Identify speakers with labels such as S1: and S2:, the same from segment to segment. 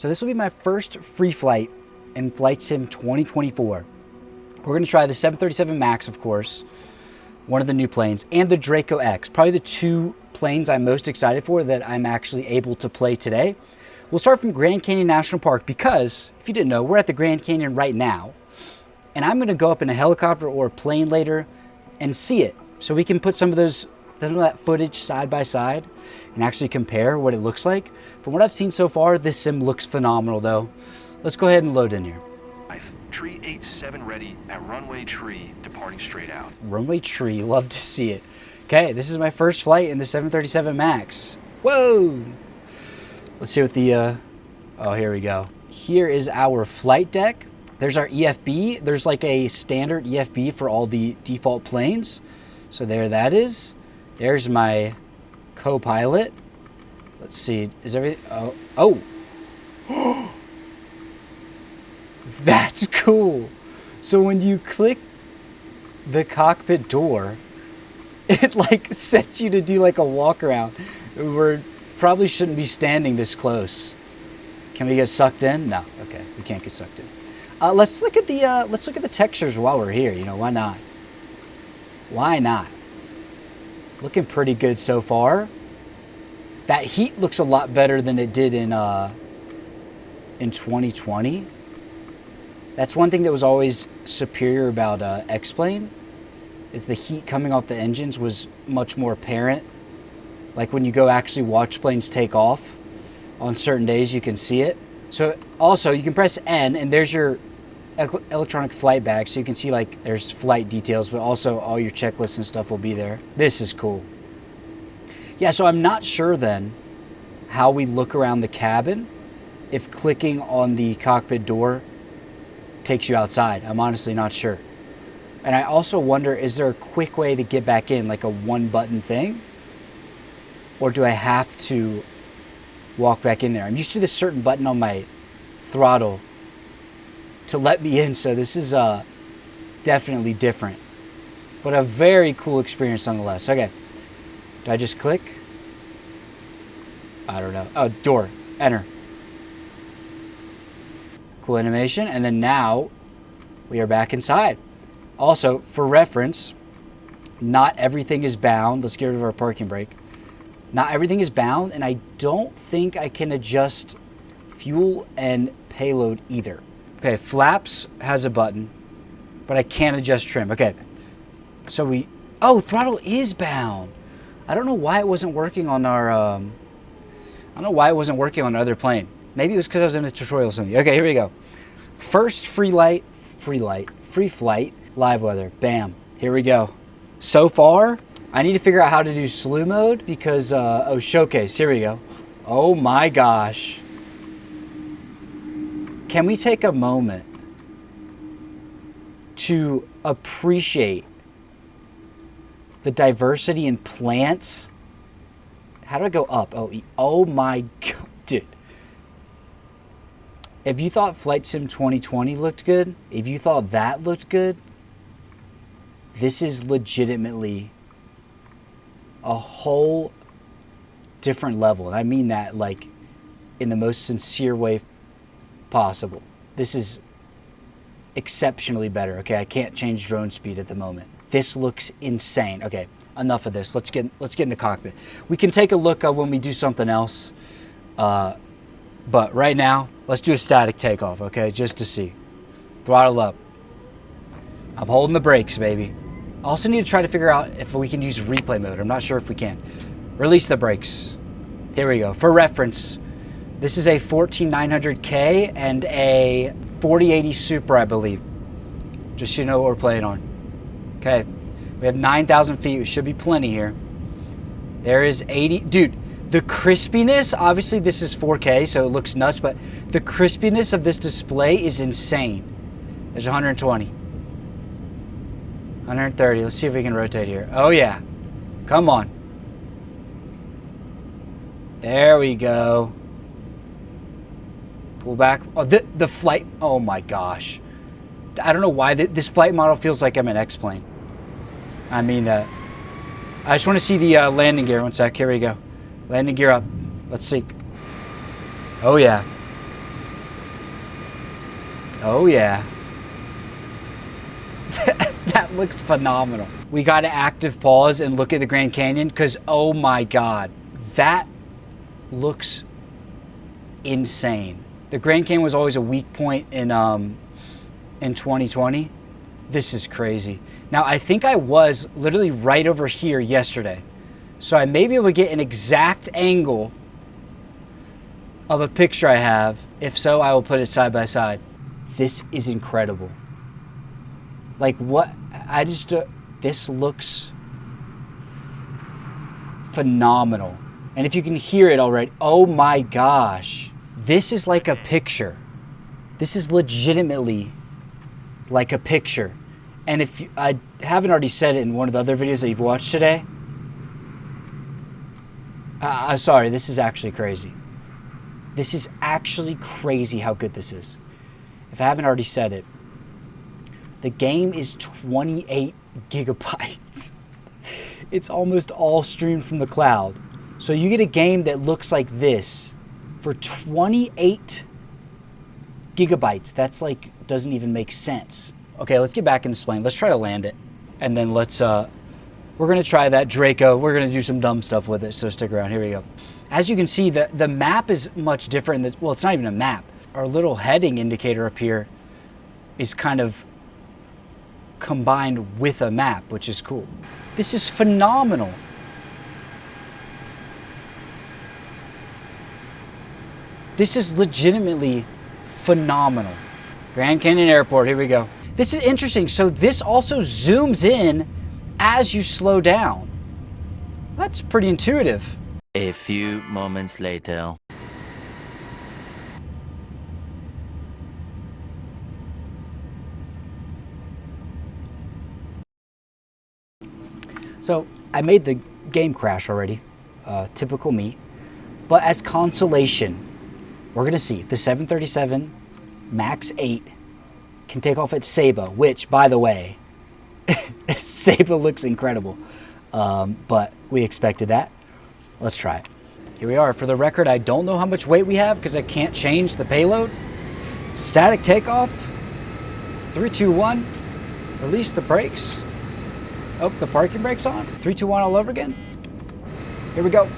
S1: So this will be my first free flight in Flight Sim 2024. We're going to try the 737 MAX, of course, one of the new planes, and the Draco X, probably the two planes I'm most excited for that I'm actually able to play today. We'll start from Grand Canyon National Park because, if you didn't know, we're at the Grand Canyon right now, and I'm going to go up in a helicopter or a plane later and see it, so we can put some of that footage side by side and actually compare what it looks like. From what I've seen so far, this sim looks phenomenal though. Let's go ahead and load in here.
S2: Tree 87 ready at runway tree, departing straight out.
S1: Runway tree, love to see it. Okay, this is my first flight in the 737 MAX. Whoa! Let's see what the, oh, here we go. Here is our flight deck. There's our EFB. There's like a standard EFB for all the default planes. So there that is. There's my co-pilot. Let's see, is everything, oh. That's cool. So when you click the cockpit door, it like sets you to do like a walk around. We probably shouldn't be standing this close. Can we get sucked in? No. Okay, we can't get sucked in. Let's look at the textures while we're here. You know, why not? Why not? Looking pretty good so far. That heat looks a lot better than it did in 2020. That's one thing that was always superior about X-Plane, is the heat coming off the engines was much more apparent. Like when you go actually watch planes take off, on certain days you can see it. So also you can press N and there's your electronic flight bag, so you can see like there's flight details, but also all your checklists and stuff will be there. This is cool. Yeah, so I'm not sure then how we look around the cabin if clicking on the cockpit door takes you outside. I'm honestly not sure. And I also wonder, is there a quick way to get back in, like a one button thing? Or do I have to walk back in there? I'm used to this certain button on my throttle to let me in, so this is definitely different. But a very cool experience nonetheless. Okay, do I just click? I don't know. Oh, door, enter. Cool animation, and then now we are back inside. Also, for reference, not everything is bound. Let's get rid of our parking brake. Not everything is bound, and I don't think I can adjust fuel and payload either. Okay, flaps has a button, but I can't adjust trim. Okay, so oh, throttle is bound. I don't know why it wasn't working on our, I don't know why it wasn't working on our other plane. Maybe it was because I was in a tutorial or something. Okay, here we go. First free flight, live weather. Bam. Here we go. So far, I need to figure out how to do slew mode because, oh, showcase. Here we go. Oh my gosh. Can we take a moment to appreciate the diversity in plants? How do I go up? Oh my God, dude. If you thought Flight Sim 2020 looked good, if you thought that looked good, this is legitimately a whole different level. And I mean that like in the most sincere way possible. This is exceptionally better. Okay, I can't change drone speed at the moment. This looks insane. Okay, enough of this. Let's get in the cockpit. We can take a look when we do something else. But right now, let's do a static takeoff, okay? Just to see. Throttle up. I'm holding the brakes, baby. I also need to try to figure out if we can use replay mode. I'm not sure if we can. Release the brakes. Here we go. For reference, this is a 14900K and a 4080 Super, I believe. Just so you know what we're playing on. Okay. We have 9,000 feet. We should be plenty here. There is 80. Dude. The crispiness, obviously this is 4K, so it looks nuts, but the crispiness of this display is insane. There's 120. 130. Let's see if we can rotate here. Oh yeah. Come on. There we go. Pull back. Oh, the flight. Oh my gosh. I don't know why this flight model feels like I'm an X-plane. I mean, I just want to see the landing gear. One sec. Here we go. Landing gear up. Let's see. Oh yeah. Oh yeah. That looks phenomenal. We got to active pause and look at the Grand Canyon because, oh my God, that looks insane. The Grand Canyon was always a weak point in 2020. This is crazy. Now, I think I was literally right over here yesterday. So I may be able to get an exact angle of a picture I have. If so, I will put it side by side. This is incredible. Like what, this looks phenomenal. And if you can hear it already, oh my gosh. This is like a picture. This is legitimately like a picture. And if I haven't already said it in one of the other videos that you've watched today, sorry, this is actually crazy. This is actually crazy how good this is. If I haven't already said it, the game is 28 gigabytes. It's almost all streamed from the cloud. So you get a game that looks like this for 28 gigabytes. That's like, doesn't even make sense. Okay, let's get back in this plane. Let's try to land it. And then let's, we're gonna try that Draco. We're gonna do some dumb stuff with it, so stick around. Here we go. As you can see, the map is much different. Well, it's not even a map. Our little heading indicator up here is kind of combined with a map, which is cool. This is phenomenal. This is legitimately phenomenal. Grand Canyon Airport, here we go. This is interesting. So this also zooms in as you slow down. That's pretty intuitive.
S3: A few moments later.
S1: So I made the game crash already, typical me. But as consolation, we're gonna see if the 737 MAX 8 can take off at Saba, which, by the way, Saba looks incredible. But we expected that. Let's try it. Here we are. For the record, I don't know how much weight we have because I can't change the payload. Static takeoff. 3, 2, 1. Release the brakes. Oh, the parking brake's on. 3, 2, 1 all over again. Here we go.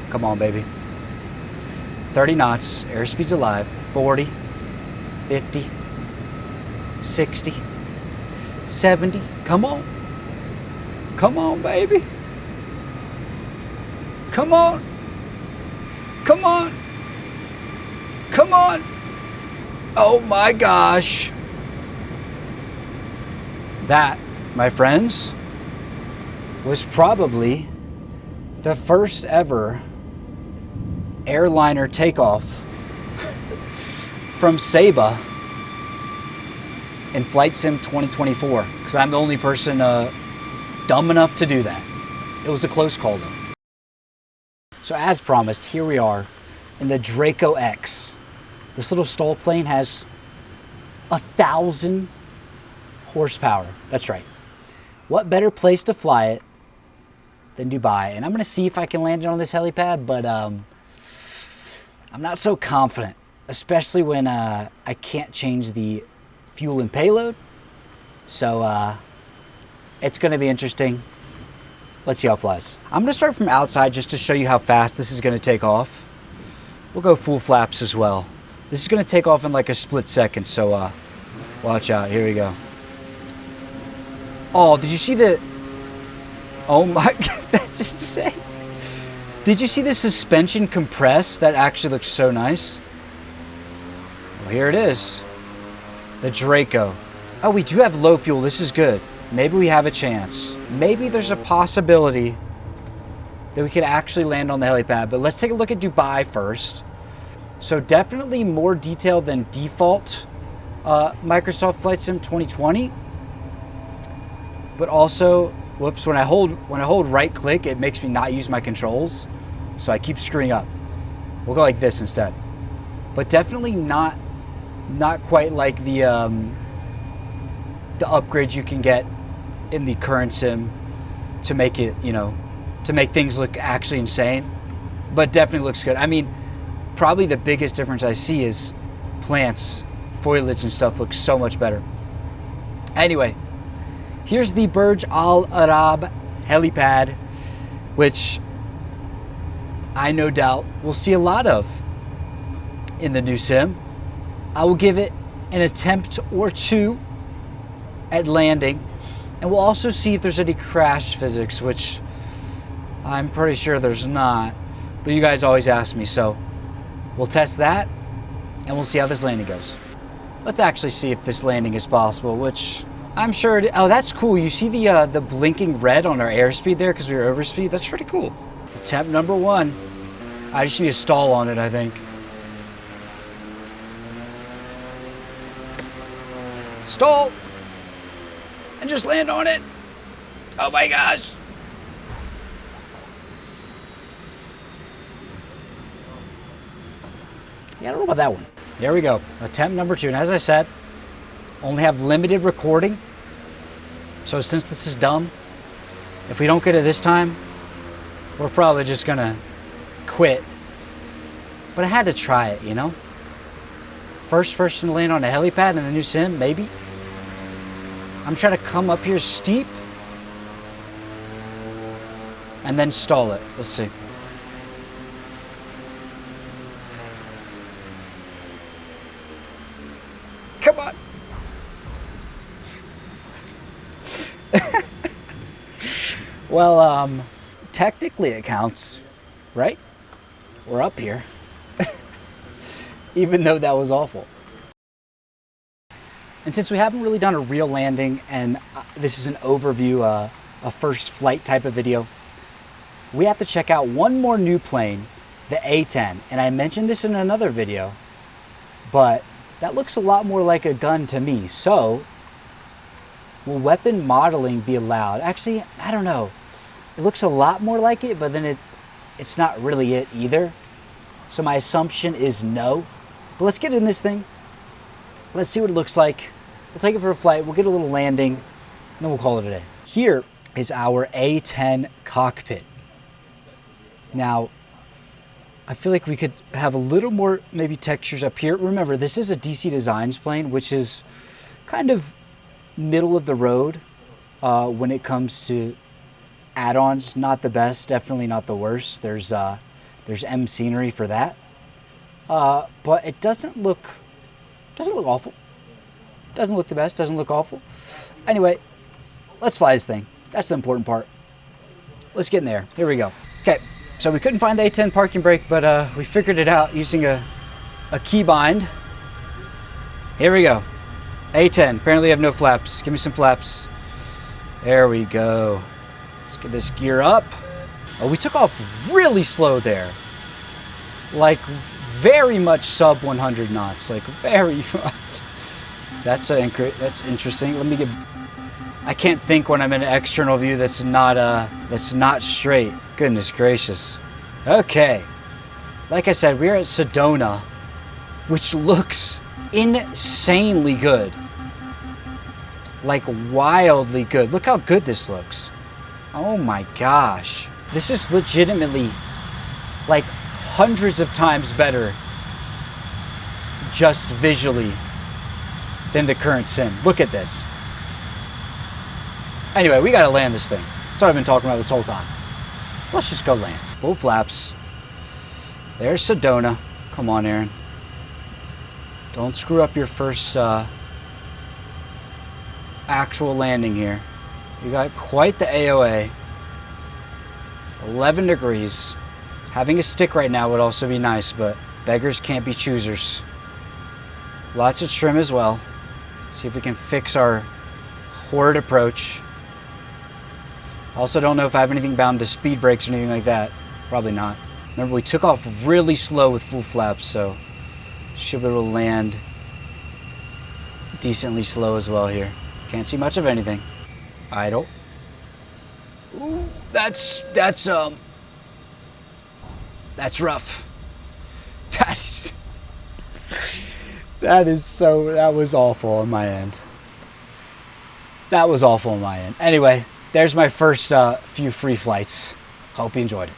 S1: Come on, baby. 30 knots. Airspeed's alive. 40. 50. 60. 70. Come on. Come on, baby. Come on. Come on. Come on. Oh my gosh. That, my friends, was probably the first ever airliner takeoff from Saba in Flight Sim 2024, because I'm the only person dumb enough to do that. It was a close call though. So as promised, here we are in the Draco X. This little stall plane has 1,000 horsepower. That's right. What better place to fly it than Dubai? And I'm gonna see if I can land it on this helipad, but I'm not so confident, especially when I can't change the fuel and payload. So it's gonna be interesting. Let's see how it flies. I'm gonna start from outside just to show you how fast this is gonna take off. We'll go full flaps as well. This is gonna take off in like a split second, so watch out. Here we go. Oh, did you see the... Oh my... That's insane. Did you see the suspension compress? That actually looks so nice. Well, here it is. The Draco. Oh, we do have low fuel. This is good. Maybe we have a chance. Maybe there's a possibility that we could actually land on the helipad. But let's take a look at Dubai first. So definitely more detailed than default Microsoft Flight Sim 2020. But also, whoops, when I hold right click, it makes me not use my controls. So I keep screwing up. We'll go like this instead. But definitely not quite like the upgrades you can get in the current sim to make it, you know, to make things look actually insane. But definitely looks good. I mean, probably the biggest difference I see is plants foliage and stuff looks so much better. Anyway, here's the Burj Al Arab helipad, which I no doubt will see a lot of in the new sim. I will give it an attempt or two at landing, and we'll also see if there's any crash physics, which I'm pretty sure there's not, but you guys always ask me, so we'll test that and we'll see how this landing goes. Let's actually see if this landing is possible, which I'm sure oh, that's cool. You see the blinking red on our airspeed there because we were overspeed? That's pretty cool. Attempt number 1. I just need to stall on it, I think. Stall! And just land on it. Oh my gosh. Yeah, I don't know about that one. There we go. Attempt number 2. And as I said, only have limited recording. So since this is dumb, if we don't get it this time, we're probably just gonna quit. But I had to try it, you know? First person to land on a helipad in the new sim, maybe. I'm trying to come up here steep and then stall it. Let's see. Come on. Well, technically it counts, right? We're up here. Even though that was awful. And since we haven't really done a real landing, and this is an overview, a first flight type of video, we have to check out one more new plane, the A-10. And I mentioned this in another video, but that looks a lot more like a gun to me. So, will weapon modeling be allowed? Actually, I don't know. It looks a lot more like it, but then it's not really it either. So my assumption is no. But let's get in this thing. Let's see what it looks like. We'll take it for a flight. We'll get a little landing, and then we'll call it a day. Here is our A-10 cockpit. Now, I feel like we could have a little more maybe textures up here. Remember, this is a DC Designs plane, which is kind of middle of the road when it comes to add-ons. Not the best, definitely not the worst. There's M scenery for that, but it doesn't look awful. Doesn't look the best. Doesn't look awful. Anyway, let's fly this thing. That's the important part. Let's get in there. Here we go. Okay, so we couldn't find the A-10 parking brake, but we figured it out using a key bind. Here we go. A-10. Apparently I have no flaps. Give me some flaps. There we go. Let's get this gear up. Oh, we took off really slow there. Like very much sub 100 knots. Like very much. That's interesting. Let me get. I can't think when I'm in an external view that's not straight. Goodness gracious. Okay. Like I said, we're at Sedona, which looks insanely good. Like wildly good. Look how good this looks. Oh my gosh. This is legitimately like hundreds of times better just visually than the current sim. Look at this. Anyway, we gotta land this thing. That's what I've been talking about this whole time. Let's just go land. Full flaps. There's Sedona. Come on, Aaron. Don't screw up your first actual landing here. You got quite the AOA. 11 degrees. Having a stick right now would also be nice, but beggars can't be choosers. Lots of trim as well. See if we can fix our horrid approach. Also don't know if I have anything bound to speed brakes or anything like that. Probably not. Remember, we took off really slow with full flaps, so should be able to land decently slow as well here. Can't see much of anything. Idle. Ooh, that's rough. That was awful on my end. That was awful on my end. Anyway, there's my first few free flights. Hope you enjoyed it.